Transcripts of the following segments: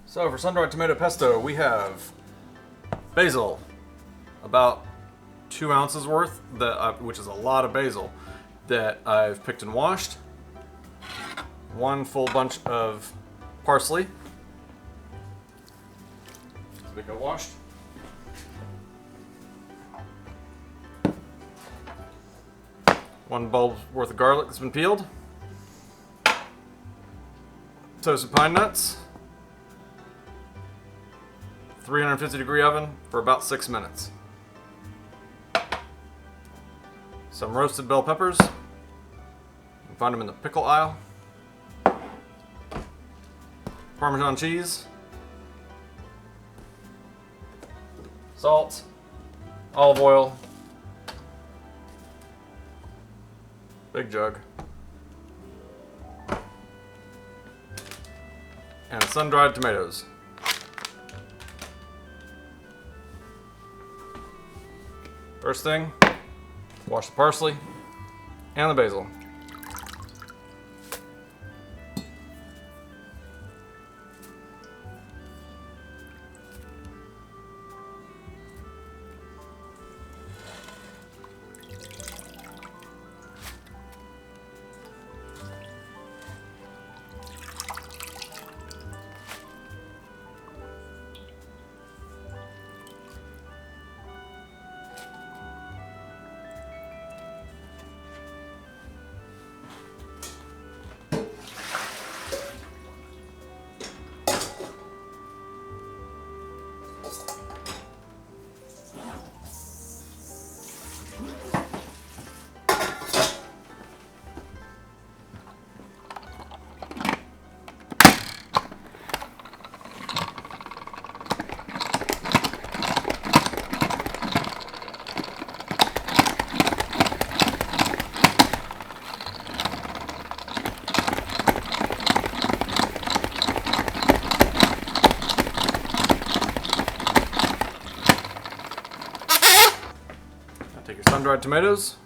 So for sun-dried tomato pesto, we have basil, about 2 ounces worth, which is a lot of basil, that I've picked and washed. 1 full bunch of parsley, they got washed. One bulb's worth of garlic that's been peeled. Toasted pine nuts. 350-degree oven for about 6 minutes. Some roasted bell peppers. You can find them in the pickle aisle. Parmesan cheese. Salt. Olive oil. Big jug. And sun-dried tomatoes. First thing, wash the parsley and the basil. Take your sun-dried tomatoes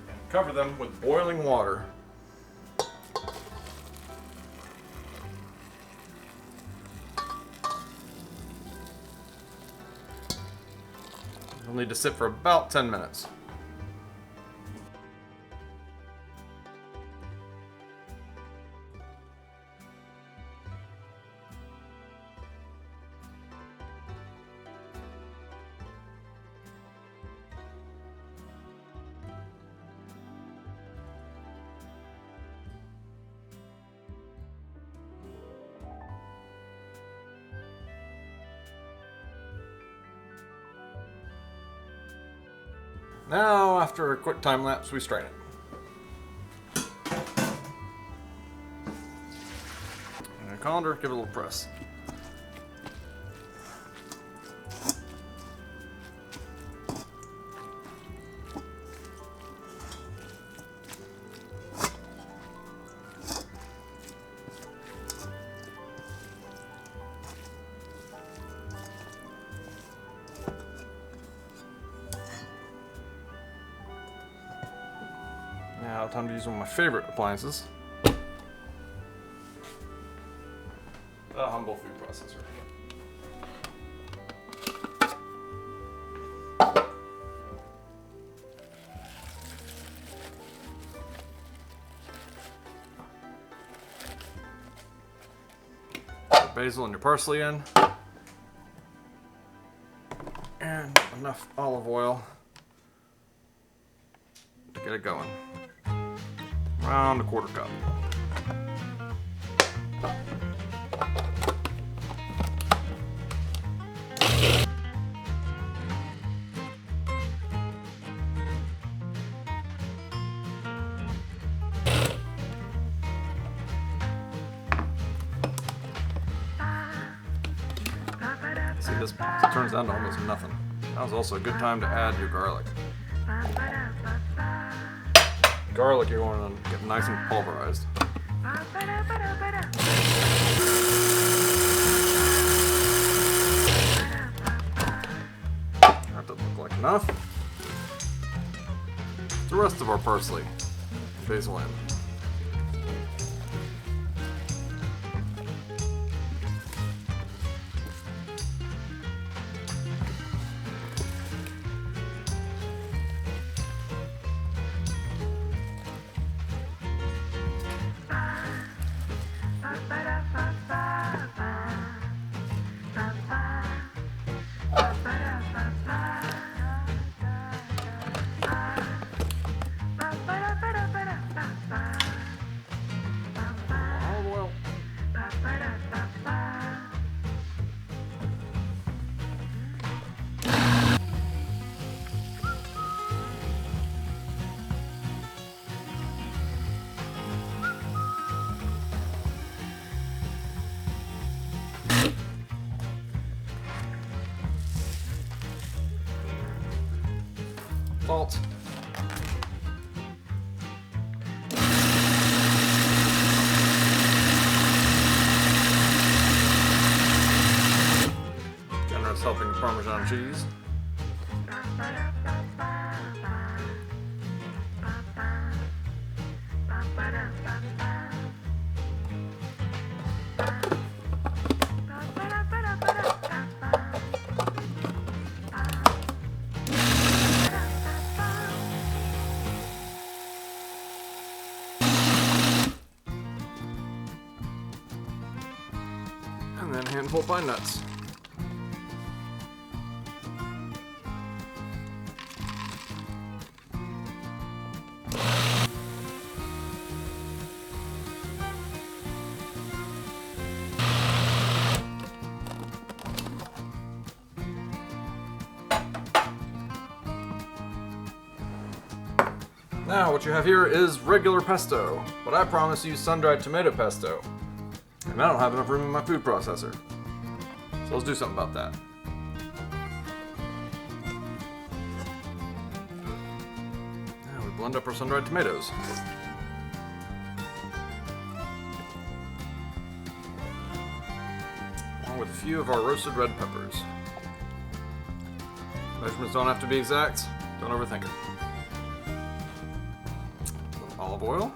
and cover them with boiling water. They'll need to sit for about 10 minutes. Now, after a quick time lapse, we strain it. And a colander, give it a little press. Now, time to use one of my favorite appliances. The humble food processor. Put basil and your parsley in. And enough olive oil to get it going. Around a 1/4 cup. See, this turns down to almost nothing. That was also a good time to add your garlic. Garlic, you want to get nice and pulverized. That doesn't look like enough. The rest of our parsley and basil in. Parmesan cheese. And then a handful of pine nuts. Now what you have here is regular pesto, but I promise you sun-dried tomato pesto. And I don't have enough room in my food processor. So let's do something about that. Now we blend up our sun-dried tomatoes. Along with a few of our roasted red peppers. Measurements don't have to be exact, don't overthink it. Olive oil.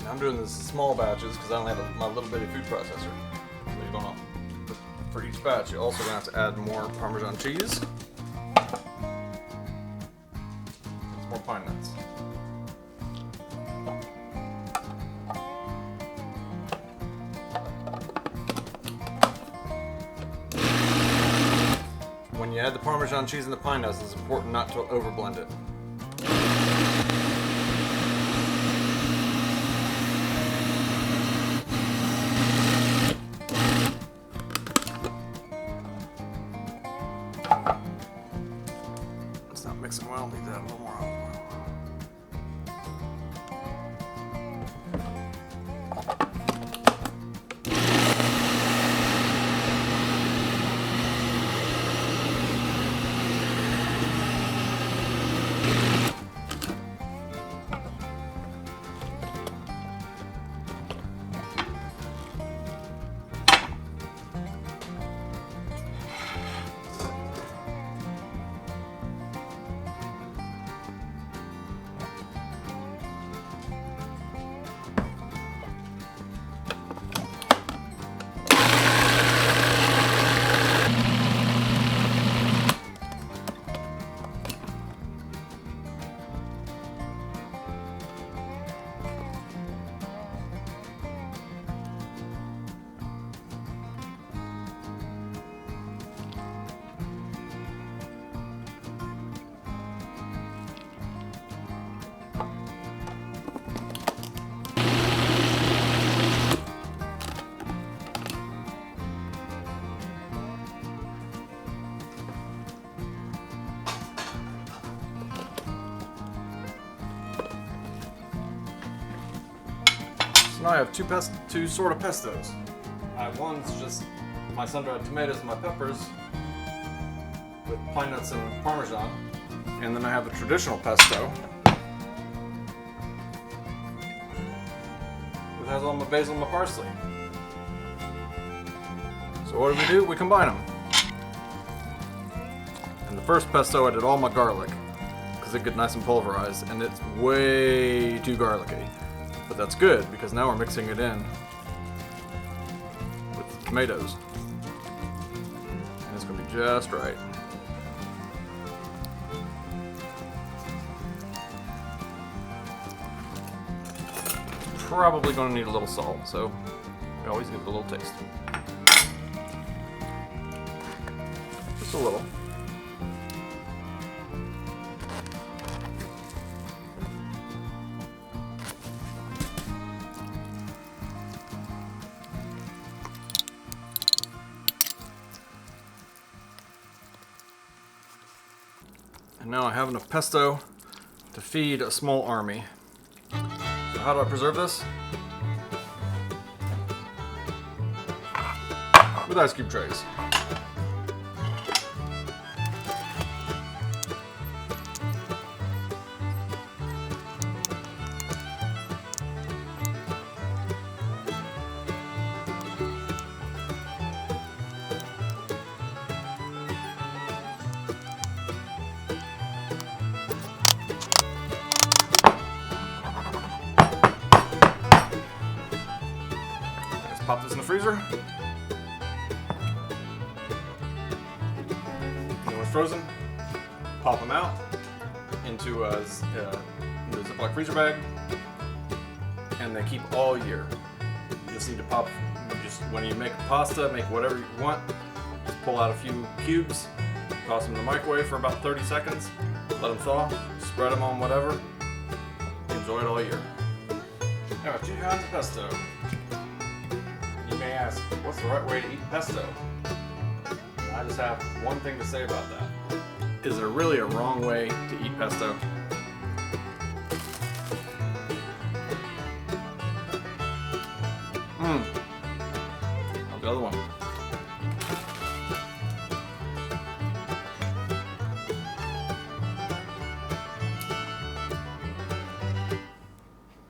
Now I'm doing this in small batches because I only have my little bitty food processor. So you don't. For each batch, you're also going to have to add more Parmesan cheese. More pine nuts. When you add the Parmesan cheese and the pine nuts, it's important not to overblend it. It's not mixing well, need to add a little more olive oil. Now I have two sort of pestos. One's just my sun-dried tomatoes and my peppers with pine nuts and Parmesan. And then I have a traditional pesto. It has all my basil and my parsley. So what do? We combine them. In the first pesto I did all my garlic because it gets nice and pulverized, and it's way too garlicky. But that's good because now we're mixing it in with the tomatoes. And it's going to be just right. Probably going to need a little salt, so we always give it a little taste. Just a little. And now I have enough pesto to feed a small army. So how do I preserve this? with ice cube trays. Pop this in the freezer. And when it's frozen, pop them out into a Ziploc freezer bag, and they keep all year. You just need to pop, just when you make pasta, make whatever you want, just pull out a few cubes, toss them in the microwave for about 30 seconds, let them thaw, spread them on whatever, enjoy it all year. Now, 2 kinds of pesto. You may ask, what's the right way to eat pesto? I just have one thing to say about that. Is there really a wrong way to eat pesto?